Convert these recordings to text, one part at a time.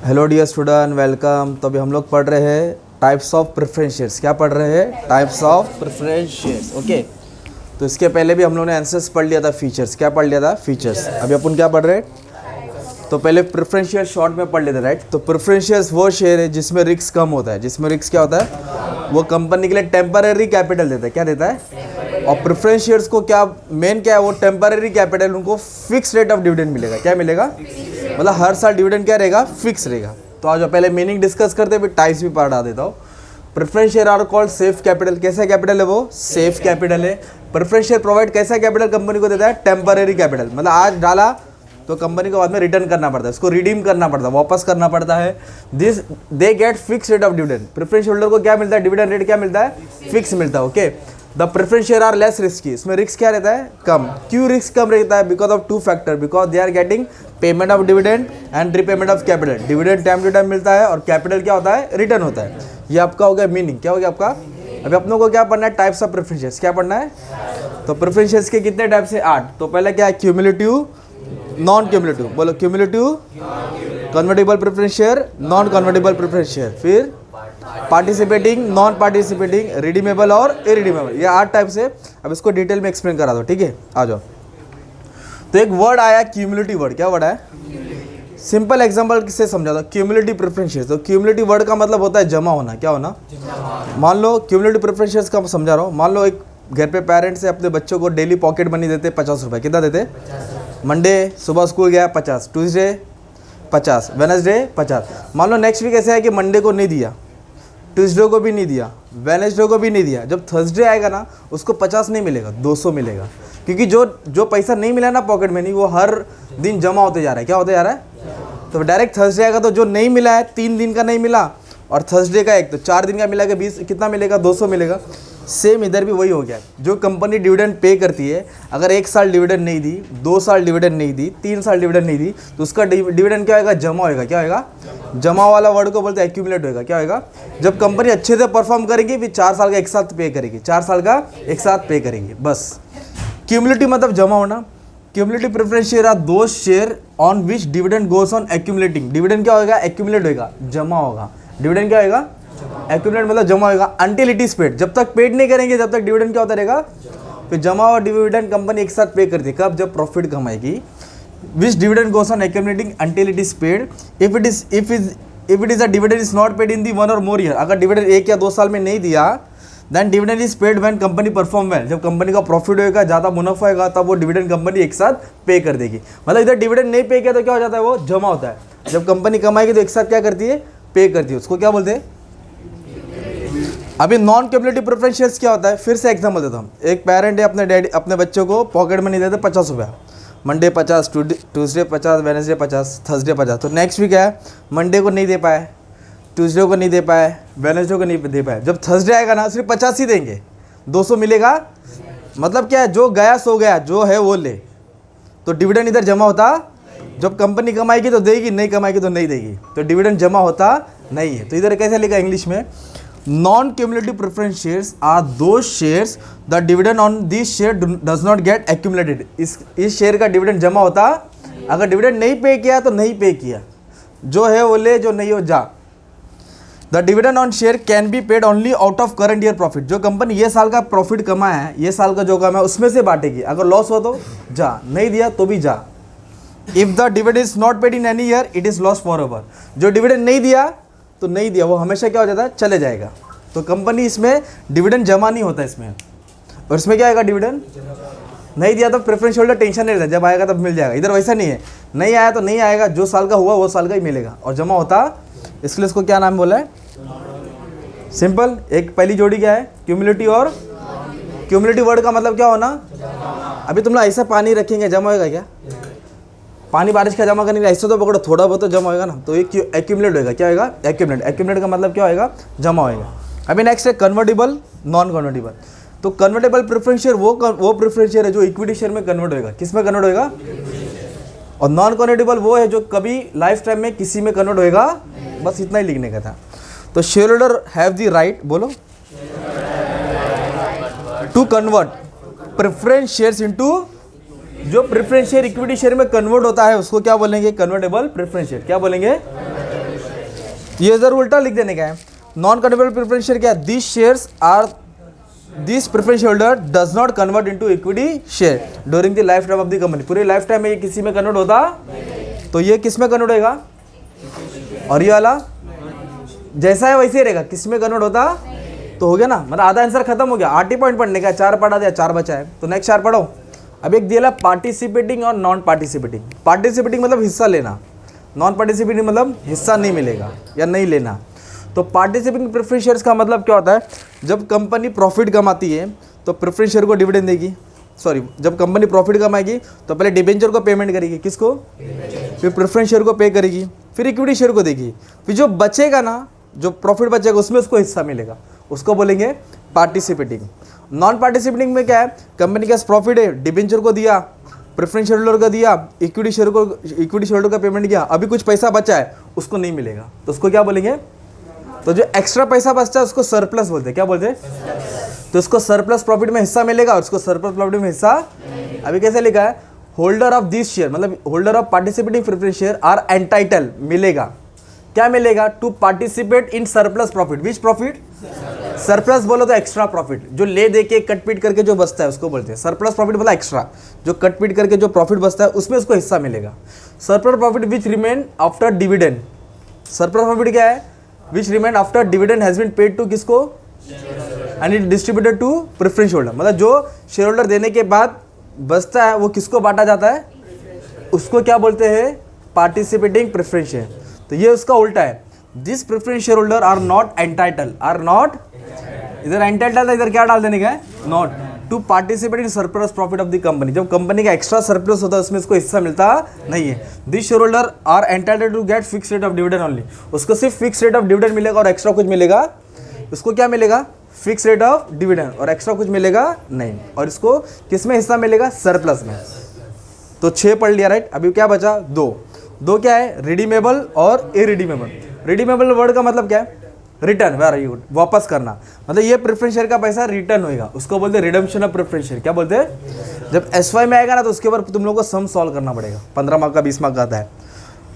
Hello dear student, welcome. तो अभी हम लोग पढ़ रहे हैं टाइप्स ऑफ प्रेफरेंस शेयर्स। क्या पढ़ रहे हैं? Types of preference shares. Okay, तो इसके पहले भी हम लोगों ने आंसर्स पढ़ लिया था, फीचर्स। क्या पढ़ लिया था? फीचर्स। अभी अपन क्या पढ़ रहे हैं? तो पहले प्रेफरेंस शेयर शॉर्ट में पढ़ लेते, राइट। तो प्रेफरेंस शेयर्स वो शेयर है जिसमें रिस्क कम होता है। जिसमें रिस्क क्या होता है? वो कंपनी के लिए टेम्पररी कैपिटल देता है। क्या देता है? और प्रेफरेंस शेयर्स को क्या मेन क्या है? वो टेम्पररी कैपिटल, उनको फिक्स रेट ऑफ डिविडेंड मिलेगा। क्या मिलेगा? मतलब हर साल डिविडेंड क्या रहेगा? फिक्स रहेगा। तो आज पहले मीनिंग डिस्कस करते हैं, फिर टाइप्स भी पढ़ा देता हूँ। Preference share are called safe capital. कैसा कैपिटल है वो? सेफ कैपिटल है। प्रेफरेंस शेयर प्रोवाइड कैसा कैपिटल कंपनी को देता है? Temporary capital. मतलब आज डाला तो कंपनी को बाद में रिटर्न करना पड़ता है, उसको रिडीम करना पड़ता है, वापस करना पड़ता है। This they get fix rate of dividend. Preference holder को क्या मिलता है? डिविडेंड रेट क्या मिलता है? फिक्स मिलता है। Okay, the preference share are less risky. इसमें रिस्क क्या रहता है? कम। क्यों रिस्क कम रहता है? Because of two factor. Because they are getting payment of dividend and repayment of capital. Dividend time to time मिलता है और कैपिटल क्या होता है? रिटर्न होता है। ये आपका हो गया मीनिंग। क्या हो गया आपका? अभी अपनों को क्या पढ़ना है? Types of preference shares. क्या पढ़ना है? तो प्रेफरेंस शेयर्स के कितने टाइप्स है? 8। तो पहले क्या है? Cumulative, non cumulative. बोलो, cumulative, convertible preference share, non convertible preference share. फिर पार्टिसिपेटिंग, नॉन पार्टिसिपेटिंग, रिडीमेबल और इरिडीमेबल। ये 8 टाइप्स है। अब इसको डिटेल में एक्सप्लेन करा दो, ठीक है? आ जाओ। तो एक वर्ड आया क्यूमुलेटिव वर्ड। क्या वर्ड है? सिंपल एग्जांपल किससे समझा दो। Cumulative preference share. तो क्यूमुलेटिव वर्ड का मतलब होता है जमा होना। क्या होना? मान लो क्यूमुलेटिव प्रेफरेंस शेयर्स का समझा रहा हूँ। मान लो एक घर पे पेरेंट्स से अपने बच्चों को डेली पॉकेट मनी देते 50 रुपये। कितना देते? मंडे सुबह स्कूल गया 50, ट्यूसडे 50, वेडनेसडे 50। मान लो नेक्स्ट वीक ऐसा है कि मंडे को नहीं दिया, ट्यूसडे को भी नहीं दिया, वेडनेसडे को भी नहीं दिया। जब थर्सडे आएगा ना, उसको 50 नहीं मिलेगा, 200 मिलेगा। क्योंकि जो पैसा नहीं मिला ना पॉकेट मनी, वो हर दिन जमा होते जा रहा है। क्या होते जा रहा है? तो डायरेक्ट थर्सडे आएगा तो जो नहीं मिला है, 3 दिन का नहीं मिला और थर्सडे का एक, तो 4 दिन का मिला के 20 कितना मिलेगा? 200 मिलेगा। सेम इधर भी वही हो गया। जो कंपनी डिविडेंड पे करती है, अगर 1 साल डिविडेंड नहीं दी, 2 साल डिविडेंड नहीं दी, 3 साल डिविडेंड नहीं दी, तो उसका डिविडेंड क्या होगा? जमा होएगा। क्या होएगा? जमा वाला वर्ड को बोलते हैं एक्यूमुलेट होएगा। क्या होएगा? जब कंपनी अच्छे से परफॉर्म करेगी, फिर 4 साल का एक साथ पे करेगी, 4 साल का एक साथ पे करेगी, बस। क्यूमुलेटिव मतलब जमा होना। Cumulative preference share are those share on which dividend goes on accumulating. Dividend क्या होगा? एक्यूमुलेट होगा, जमा होगा। डिविडेंड क्या होगा? एक्यूमुलेट मतलब जमा होगा। Until it is paid. जब तक पेड नहीं करेंगे, जब तक डिविडेंड क्या होता रहेगा? फिर जमा और डिविडेंड कंपनी एक साथ पे करती है। कब? जब प्रॉफिट कमाएगी। Which dividend goes on accumulating until it is paid. If it is a dividend is not paid in the 1 or more year. अगर डिविडेंड 1 या 2 साल में नहीं दिया, then dividend is paid when company perform well. जब company का profit होगा, ज़्यादा मुनाफा होगा, तब वो डिविडेंड कंपनी एक साथ पे कर देगी। मतलब इधर डिविडेंड नहीं पे किया तो क्या हो जाता है? वो जमा होता है। जब कंपनी कमाएगी तो एक साथ क्या करती है? पे करती है। उसको क्या बोलते हैं? अभी नॉन क्यूमुलेटिव प्रेफरेंस शेयर्स क्या होता है? फिर से एग्जांपल देता हूँ। एक पेरेंट है अपने बच्चों को पॉकेट मनी देते 50 रुपया। Monday 50, Tuesday 50, Wednesday 50, Thursday 50। तो नेक्स्ट वीक है, मंडे को नहीं दे पाए, ट्यूसडे को नहीं दे पाए, वेडनेसडे को नहीं दे पाए। जब थर्सडे आएगा ना, सिर्फ 50 ही देंगे, 200 मिलेगा। मतलब क्या है? जो गया सो गया, जो है वो ले। तो डिविडेंड इधर जमा होता। जब कंपनी कमाएगी तो देगी, नहीं कमाएगी तो नहीं देगी। तो डिविडेंड जमा होता नहीं है। तो इधर कैसे लिखा इंग्लिश में? Non cumulative preference shares are those shares the dividend on this share does not get accumulated. इस शेयर का डिविडेंड जमा होता। अगर डिविडेंड नहीं पे किया तो नहीं पे किया, जो है वो ले, जो नहीं हो जा। The dividend on share can be paid only out of current year profit. जो कंपनी ये साल का प्रॉफिट कमाया है, ये साल का जो कमाया उसमें से बांटेगी। अगर लॉस हो तो जा, नहीं दिया तो भी जा। If the dividend is not paid in any year, it is loss for ever. जो डिविडेंड नहीं दिया तो नहीं दिया, वो हमेशा क्या हो जाता है? चले जाएगा। तो कंपनी इसमें डिविडेंड जमा नहीं होता इसमें। और इसमें क्या आएगा? डिविडेंड नहीं दिया तो प्रेफरेंस होल्डर टेंशन नहीं रहता, जब आएगा तब मिल जाएगा। इधर वैसा नहीं है, नहीं आया तो नहीं आएगा, जो साल का हुआ वो साल का ही मिलेगा। और जमा होता, इसलिए इसको क्या नाम बोला है? सिंपल। एक पहली जोड़ी क्या है? क्यूमुलेटिव और क्यूमुलेटिव वर्ड का मतलब क्या होना? अभी तुम लोग ऐसा पानी रखेंगे, जमा होगा क्या? पानी बारिश का जमा करने के लिए ऐसे तो पकड़ो, थोड़ा बहुत तो जमा होएगा ना। तो ये एक्यूमुलेट होएगा। क्या होएगा? एक्यूमुलेट। एक्यूमुलेट का मतलब क्या होएगा? जमा होएगा। अभी नेक्स्ट है कन्वर्टेबल, नॉन कन्वर्टेबल। तो कन्वर्टेबल प्रेफरेंस शेयर वो प्रेफरेंस शेयर है जो इक्विटी शेयर में कन्वर्ट होएगा। किस में कन्वर्ट होएगा? और नॉन कन्वर्टेबल वो है जो कभी लाइफ टाइम में किसी में कन्वर्ट होएगा। बस इतना ही लिखने का था। तो share holder have the right, बोलो, to convert preference shares into जो प्रेफरेंस शेयर इक्विटी शेयर में कन्वर्ट होता है उसको क्या बोलेंगे? Convertible preference share. क्या बोलेंगे? ये जरूर उल्टा लिख देने का है। नॉन कन्वर्टेबल प्रेफरेंस शेयर क्या है? This preference holder does not convert into equity share during the life time of the company. पूरे लाइफ टाइम में ये किसी में कन्वर्ट होता, तो ये किस में कन्वर्ट होगा? और ये वाला जैसा है वैसे ही रहेगा, किस में कन्वर्ट होता? तो हो गया ना, मतलब आधा आंसर खत्म हो गया। 8 ही पॉइंट पढ़ने का, 4 पढ़ा दिया, 4 बचा है। तो नेक्स्ट 4 पढ़ो। अब एक दिया पार्टिसिपेटिंग और नॉन पार्टिसिपेटिंग। पार्टिसिपेटिंग मतलब हिस्सा लेना, नॉन पार्टिसिपेटिंग मतलब हिस्सा नहीं मिलेगा या नहीं लेना। तो पार्टिसिपेटिंग प्रेफरेंस शेयर्स का मतलब क्या होता है? जब कंपनी प्रॉफिट कमाती है तो प्रेफरेंस शेयर को डिविडेंड देगी। सॉरी, जब कंपनी प्रॉफिट कमाएगी तो पहले डिबेंचर को पेमेंट करेगी, किसको? फिर प्रेफरेंस शेयर को पे करेगी, फिर इक्विटी शेयर को देगी। फिर जो बचेगा ना, जो प्रॉफिट बचेगा उसमें उसको हिस्सा मिलेगा, उसको बोलेंगे पार्टिसिपेटिंग। नॉन पार्टिसिपेटिंग में क्या है? कंपनी के पास प्रॉफिट है, डिबेंचर को दिया, प्रेफरेंस शेयर होल्डर को दिया, इक्विटी शेयर होल्डर का पेमेंट किया, अभी कुछ पैसा बचा है उसको नहीं मिलेगा, तो उसको क्या बोलेंगे? तो जो एक्स्ट्रा पैसा बचता है उसको सरप्लस बोलते हैं। क्या बोलते हैं? तो उसको सरप्लस प्रॉफिट में हिस्सा मिलेगा और उसको सरप्लस प्रॉफिट में हिस्सा अभी कैसे लिखा है? होल्डर ऑफ दिस शेयर मतलब holder of participating preference share are entitle, मिलेगा। क्या मिलेगा? To participate in surplus profit. Which profit? Surplus बोलो तो एक्स्ट्रा प्रॉफिट, जो ले दे के कट पीट करके जो बचता है उसको बोलते हैं सरप्लस प्रॉफिट। मतलब एक्स्ट्रा जो कट पीट करके जो प्रॉफिट बचता है उसमें उसको हिस्सा मिलेगा। Surplus profit which remain after dividend. Surplus profit क्या है? Which remain after dividend has been paid to किसको? And it distributed to preference holder. मतलब जो शेयर होल्डर देने के बाद बचता है वो किसको बांटा जाता है? उसको क्या बोलते हैं? Participating preference share. तो ये उसका उल्टा है। This preference share holder are not entitle, are not, इधर एंटाइटल है, इधर क्या डाल देने का है? Not to participate in surplus profit of the company. जब कंपनी का एक्स्ट्रा सरप्लस होता है उसमें इसको हिस्सा मिलता नहीं है। This share holder are entitle to get fix rate of dividend only. उसको सिर्फ फिक्स रेट ऑफ डिविडेंड मिलेगा और एक्स्ट्रा कुछ मिलेगा? उसको क्या मिलेगा? फिक्स रेट ऑफ डिविडेंड, और एक्स्ट्रा कुछ मिलेगा नहीं। और इसको किस में हिस्सा मिलेगा? सरप्लस में। तो 6 पढ़ लिया, राइट। अभी क्या बचा? 2 क्या है? रिडीमेबल और इरिडीमेबल। रिडीमेबल वर्ड का मतलब क्या है? रिटर्न, वेरी गुड, वापस करना। मतलब ये प्रेफरेंस शेयर का पैसा रिटर्न होएगा, उसको बोलते हैं रिडम्पशन ऑफ प्रेफरेंस शेयर। क्या बोलते हैं? जब एसवाई में आएगा ना तो उसके ऊपर तुम लोगों को सम सॉल्व करना पड़ेगा। 15 मार्क का 20 मार्क का आता है।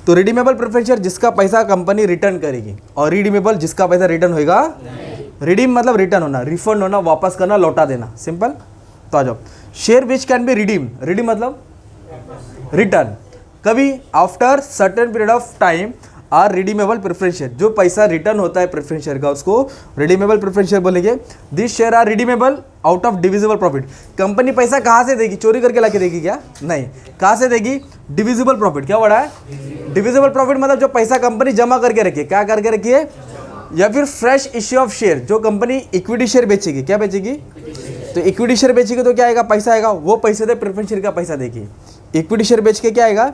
तो रिडीमेबल प्रेफरेंस शेयर जिसका पैसा कंपनी रिटर्न करेगी, और रिडीमेबल जिसका पैसा रिटर्न होएगा। रिडीम मतलब रिटर्न होना, रिफंड होना, वापस करना, लौटा देना, सिंपल। तो आ जाओ। Share which can be redeem. Redeem मतलब रिटर्न, कभी after certain period of time are redeemable preference share. जो पैसा रिटर्न होता है प्रेफरेंस शेयर का उसको रिडीमेबल प्रेफरेंस शेयर बोलेंगे। This share are redeemable out of divisible profit. Company पैसा कहाँ से देगी? चोरी करके लाके देगी क्या? नहीं। कहाँ से देगी? Divisible profit. क्या बड़ा है? डिविजिबल प्रॉफिट मतलब जो पैसा कंपनी जमा करके रखी है। क्या करके रखी है? या फिर फ्रेश इश्यू ऑफ शेयर, जो कंपनी इक्विटी शेयर बेचेगी। क्या बेचेगी? तो इक्विटी शेयर बेचेगी तो क्या आएगा? पैसा आएगा। वो पैसे से प्रेफरेंस शेयर का पैसा देगी। इक्विटी शेयर बेच के क्या आएगा?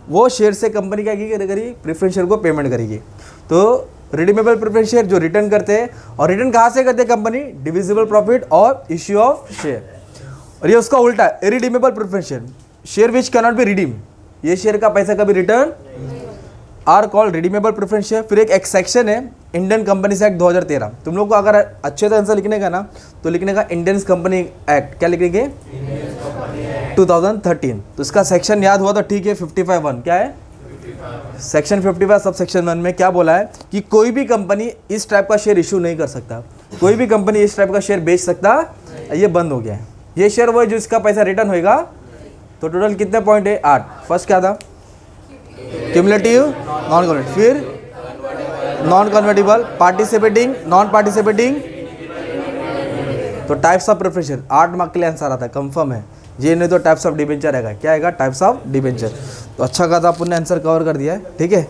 वो शेयर से कंपनी क्या करेगी? प्रेफरेंस शेयर को पेमेंट करेगी। तो रिडीमेबल प्रेफरेंस शेयर जो रिटर्न करते हैं, और रिटर्न कहाँ से करते हैं कंपनी? डिविजिबल प्रॉफिट और इश्यू ऑफ शेयर। और ये उसका उल्टा है, irredeemable preference share. Share which can not be redeem, ये शेयर का पैसा कभी return are called redeemable preference share. फिर एक सेक्शन है इंडियन कंपनीज एक्ट 2013। तुम लोग को अगर अच्छे से आंसर लिखने का ना तो लिखने का इंडियन कंपनी एक्ट। क्या लिखेंगे? 2013। तो इसका सेक्शन याद हुआ तो ठीक है। 55(1) क्या है? सेक्शन 55 सब सेक्शन 1 में क्या बोला है कि कोई भी कंपनी इस टाइप का शेयर इशू नहीं कर सकता, कोई भी कंपनी इस टाइप का शेयर बेच सकता, ये बंद हो गया है। ये शेयर वो है जो इसका पैसा रिटर्न होएगा। तो टोटल कितने पॉइंट है? 8। फर्स्ट क्या था? क्यूमुलेटिव, नॉन कन्वर्टेबल, फिर non convertible, participating, non participating. तो types of preference share 8 mark के लिए आंसर आता है, कंफर्म है। ये नहीं तो टाइप्स ऑफ डिबेंचर आएगा। क्या आएगा? Types of debenture. तो अच्छा खासा अपन ने आंसर कवर कर दिया है, ठीक है।